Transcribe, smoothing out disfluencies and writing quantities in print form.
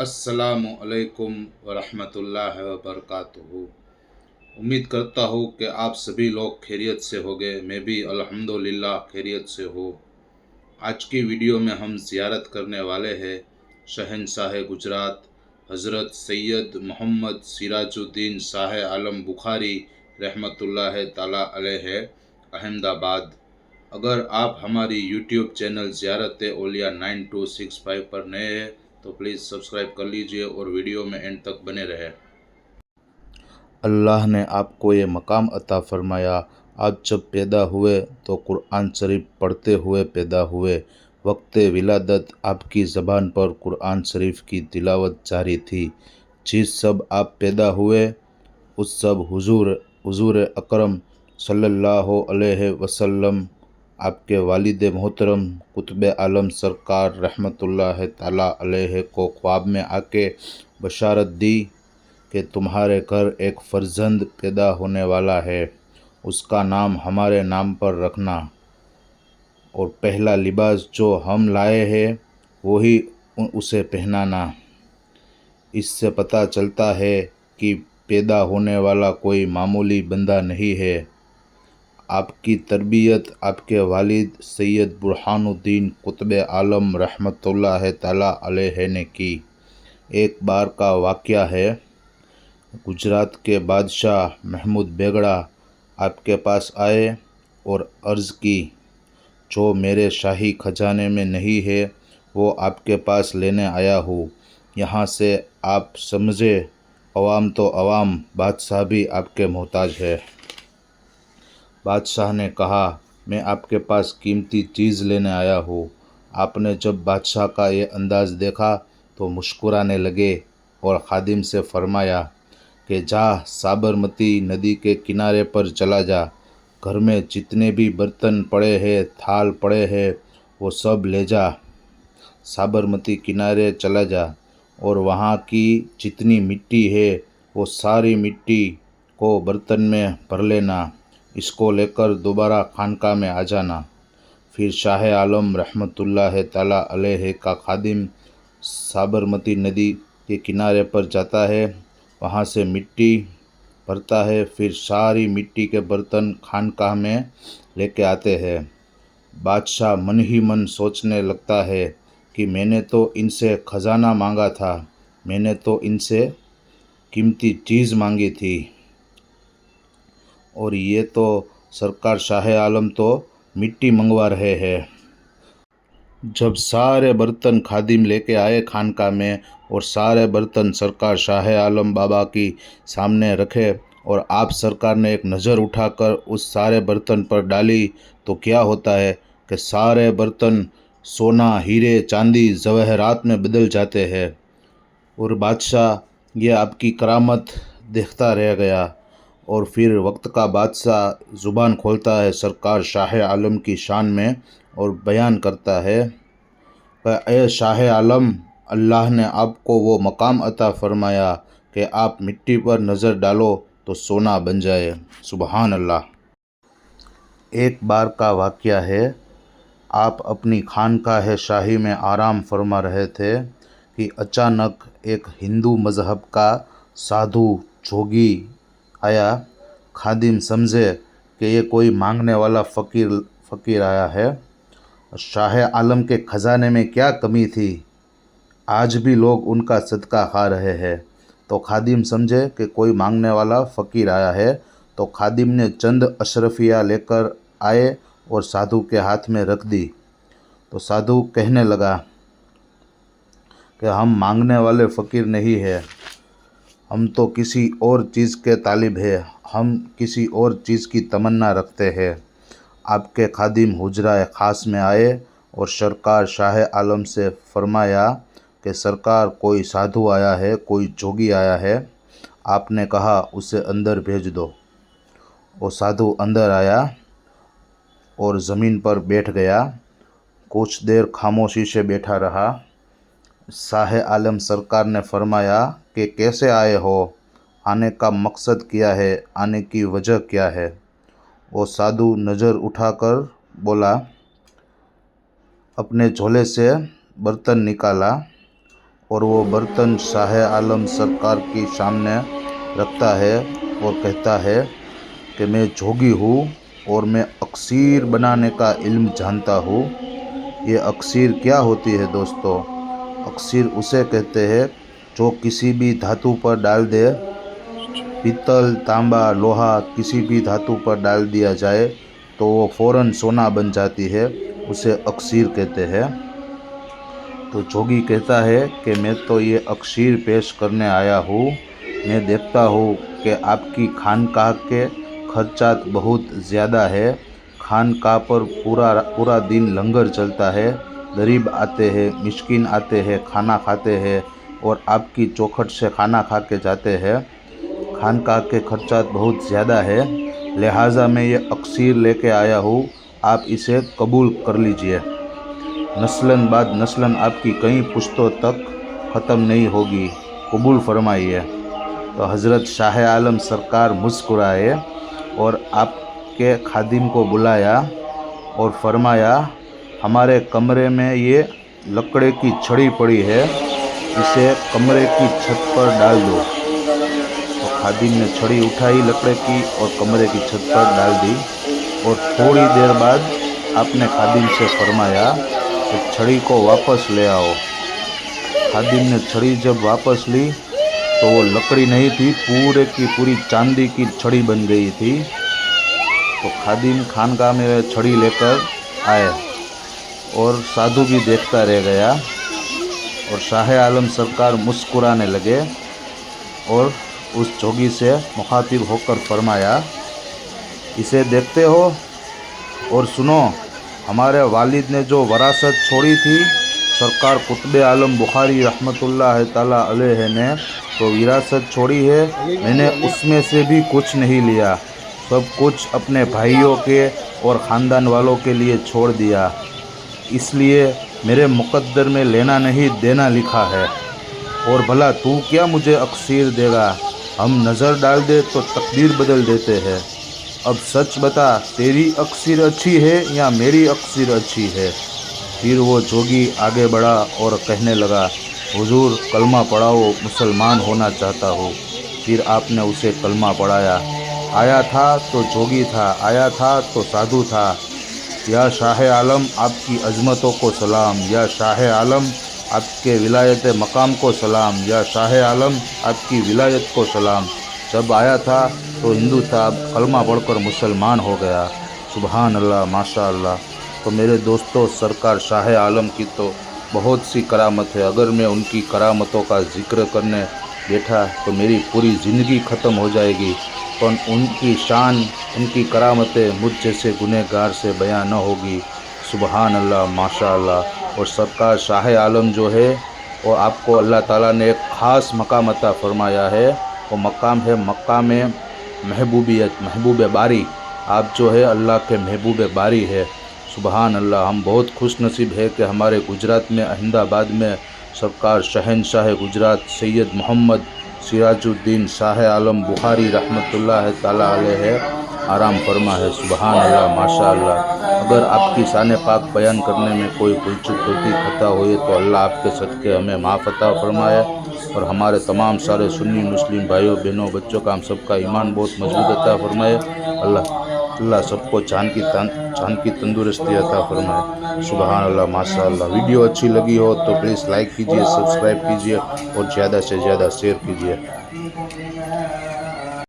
अस्सलामु अलैकुम वरहमतुल्लाहि वबरकातुहू। उम्मीद करता हूँ कि आप सभी लोग खैरियत से होंगे। मैं भी अल्हम्दुलिल्लाह खैरियत से हूँ। आज की वीडियो में हम ज़ियारत करने वाले हैं शहंशाह गुजरात हज़रत सैयद मोहम्मद सिराजुद्दीन शाह आलम बुखारी रहमतुल्लाह ताला अलैह अहमदाबाद। अगर आप हमारी यूट्यूब चैनल ज़ियारत औलिया 9265 पर नए हैं तो प्लीज़ सब्सक्राइब कर लीजिए और वीडियो में एंड तक बने रहे। अल्लाह ने आपको ये मकाम अता फरमाया। आप जब पैदा हुए तो कुरान शरीफ पढ़ते हुए पैदा हुए। वक्त विलादत आपकी ज़बान पर कुरान शरीफ की तिलावत जारी थी। जिस सब आप पैदा हुए उस सब हुजूर अकरम सल्लल्लाहु अलैहि वसल्लम आपके वालिद मोहतरम कुतुब आलम सरकार रहमतुल्लाह ताला अलैह को ख्वाब में आके बशारत दी कि तुम्हारे घर एक फ़र्जंद पैदा होने वाला है, उसका नाम हमारे नाम पर रखना, और पहला लिबास जो हम लाए हैं वही उसे पहनाना। इससे पता चलता है कि पैदा होने वाला कोई मामूली बंदा नहीं है। आपकी तरबियत आपके वालिद सैयद बुरहानुद्दीन कुतुब आलम रहमतुल्लाह ताला अलैह ने की। एक बार का वाक़या है, गुजरात के बादशाह महमूद बेगड़ा आपके पास आए और अर्ज़ की, जो मेरे शाही खजाने में नहीं है वो आपके पास लेने आया हूँ। यहाँ से आप समझे, अवाम तो अवाम, बादशाह भी आपके मोहताज है। बादशाह ने कहा, मैं आपके पास कीमती चीज़ लेने आया हूँ। आपने जब बादशाह का ये अंदाज़ देखा तो मुस्कुराने लगे और खादिम से फरमाया कि जा साबरमती नदी के किनारे पर चला जा, घर में जितने भी बर्तन पड़े हैं, थाल पड़े हैं, वो सब ले जा। साबरमती किनारे चला जा और वहाँ की जितनी मिट्टी है वो सारी मिट्टी को बर्तन में भर लेना। इसको लेकर दोबारा खानका में आ जाना। फिर शाह आलम रहमतुल्लाह ताला अलैह का खादिम साबरमती नदी के किनारे पर जाता है, वहाँ से मिट्टी भरता है, फिर सारी मिट्टी के बर्तन खानकाह में लेके आते हैं। बादशाह मन ही मन सोचने लगता है कि मैंने तो इनसे ख़जाना मांगा था, मैंने तो इनसे कीमती चीज़ मांगी थी, और ये तो सरकार शाह आलम तो मिट्टी मंगवा रहे हैं। जब सारे बर्तन खादिम लेके आए खानका में और सारे बर्तन सरकार शाह आलम बाबा की सामने रखे और आप सरकार ने एक नज़र उठाकर उस सारे बर्तन पर डाली, तो क्या होता है कि सारे बर्तन सोना, हीरे, चांदी, जवाहरात में बदल जाते हैं। और बादशाह ये आपकी करामत देखता रह गया। और फिर वक्त का बादशाह ज़ुबान खोलता है सरकार शाह आलम की शान में और बयान करता है, ए शाह आलम, अल्लाह ने आपको वो मकाम अता फ़रमाया कि आप मिट्टी पर नज़र डालो तो सोना बन जाए। सुबहान अल्लाह। एक बार का वाक़या है, आप अपनी खानकाह शाही में आराम फरमा रहे थे कि अचानक एक हिंदू मज़हब का साधु जोगी आया। खादिम समझे कि ये कोई मांगने वाला फ़कीर आया है। शाह आलम के ख़जाने में क्या कमी थी, आज भी लोग उनका सदका खा रहे हैं। तो खादिम समझे कि कोई मांगने वाला फ़कीर आया है, तो खादिम ने चंद अशरफिया लेकर आए और साधु के हाथ में रख दी। तो साधु कहने लगा कि हम मांगने वाले फ़कीर नहीं है, हम तो किसी और चीज़ के तालिब है, हम किसी और चीज़ की तमन्ना रखते हैं। आपके खादिम हुजरा ख़ास में आए और सरकार शाह आलम से फरमाया कि सरकार कोई साधु आया है, कोई जोगी आया है, आपने कहा उसे अंदर भेज दो। वो साधु अंदर आया और ज़मीन पर बैठ गया। कुछ देर खामोशी से बैठा रहा। शाह आलम सरकार ने फरमाया कि कैसे आए हो, आने का मकसद क्या है, आने की वजह क्या है। वो साधु नज़र उठाकर बोला, अपने झोले से बर्तन निकाला और वो बर्तन शाह आलम सरकार के सामने रखता है और कहता है कि मैं जोगी हूँ और मैं अक्सीर बनाने का इल्म जानता हूँ। ये अक्सीर क्या होती है दोस्तों? अक्सीर उसे कहते हैं जो किसी भी धातु पर डाल दे, पीतल, तांबा, लोहा किसी भी धातु पर डाल दिया जाए तो वो फ़ौरन सोना बन जाती है, उसे अक्सीर कहते हैं। तो जोगी कहता है कि मैं तो ये अक्सीर पेश करने आया हूँ। मैं देखता हूँ कि आपकी खानकाह के खर्चात बहुत ज़्यादा है। खानकाह पर पूरा दिन लंगर चलता है, गरीब आते हैं, मिस्किन आते हैं, खाना खाते हैं और आपकी चौखट से खाना खा के जाते हैं। खानकाह के खर्चात बहुत ज़्यादा है, लिहाजा मैं ये अक्सीर लेके आया हूँ, आप इसे कबूल कर लीजिए। नस्लन बाद नस्लन आपकी कई पुश्तों तक ख़त्म नहीं होगी, कबूल फरमाइए। तो हज़रत शाह आलम सरकार मुस्कुराए और आपके खादिम को बुलाया और फरमाया, हमारे कमरे में ये लकड़े की छड़ी पड़ी है, इसे कमरे की छत पर डाल दो। तो खादिम ने छड़ी उठाई लकड़े की और कमरे की छत पर डाल दी और थोड़ी देर बाद आपने खादिम से फरमाया कि छड़ी को वापस ले आओ। खादिम ने छड़ी जब वापस ली तो वो लकड़ी नहीं थी, पूरे की पूरी चांदी की छड़ी बन गई थी। तो खादिम खानकाह में छड़ी लेकर आए और साधु भी देखता रह गया और शाह आलम सरकार मुस्कुराने लगे और उस जोगी से मुखातिब होकर फरमाया, इसे देखते हो और सुनो, हमारे वालिद ने जो वरासत छोड़ी थी, सरकार कुतुब आलम बुखारी रहमतुल्लाह ताला अलैह ने तो विरासत छोड़ी है, मैंने उसमें से भी कुछ नहीं लिया, सब कुछ अपने भाइयों के और ख़ानदान वालों के लिए छोड़ दिया, इसलिए मेरे मुक़द्दर में लेना नहीं देना लिखा है। और भला तू क्या मुझे अक्सीर देगा? हम नज़र डाल दे तो तकदीर बदल देते हैं। अब सच बता, तेरी अक्सीर अच्छी है या मेरी अक्सीर अच्छी है? फिर वो जोगी आगे बढ़ा और कहने लगा, हुजूर कलमा पढ़ाओ, मुसलमान होना चाहता हूँ। फिर आपने उसे कलमा पढ़ाया। आया था तो जोगी था, आया था तो साधु था। या शाह आलम आपकी अजमतों को सलाम, या शाह आलम आपके विलायत मकाम को सलाम, या शाह आलम आपकी विलायत को सलाम। जब आया था तो हिंदू था, अब कलमा पढ़कर मुसलमान हो गया। सुबहान अल्लाह, माशा अल्लाह। तो मेरे दोस्तों, सरकार शाह आलम की तो बहुत सी करामत है। अगर मैं उनकी करामतों का ज़िक्र करने बैठा तो मेरी पूरी ज़िंदगी ख़त्म हो जाएगी, पर उनकी शान, उनकी करामतें मुझ जैसे गुनहगार से बयां न होगी। सुबहान अल्लाह, माशा अल्लाह। और सरकार शाह आलम जो है वो आपको अल्लाह ताला ने एक ख़ास मकाम अता फ़रमाया है। वो मकाम है मकाम महबूबियत, महबूब बारी। आप जो है अल्लाह के महबूब बारी है। सुबहान अल्लाह। हम बहुत खुश नसीब है कि हमारे गुजरात में अहमदाबाद में सरकार शहनशाह गुजरात सैयद मोहम्मद सिराजुद्दीन शाह आलम बुखारी रहमतुल्लाह ताला अलैह आराम फरमा है। सुबहान अल्लाह, माशा अल्लाह। अगर आपकी शान पाक बयान करने में कोई भूल चूक गलती खता हुई तो अल्लाह आपके सदक़े हमें माफ़ अता फरमाए और हमारे तमाम सारे सुन्नी मुस्लिम भाइयों बहनों बच्चों का हम सबका ईमान बहुत मजबूत अता फरमाए। अल्लाह सबको जान की तंदुरुस्ती अता फरमाए। सुबहान अल्लाह, माशा अल्लाह। वीडियो अच्छी लगी हो तो प्लीज़ लाइक कीजिए, सब्सक्राइब कीजिए और ज़्यादा से ज़्यादा शेयर कीजिए।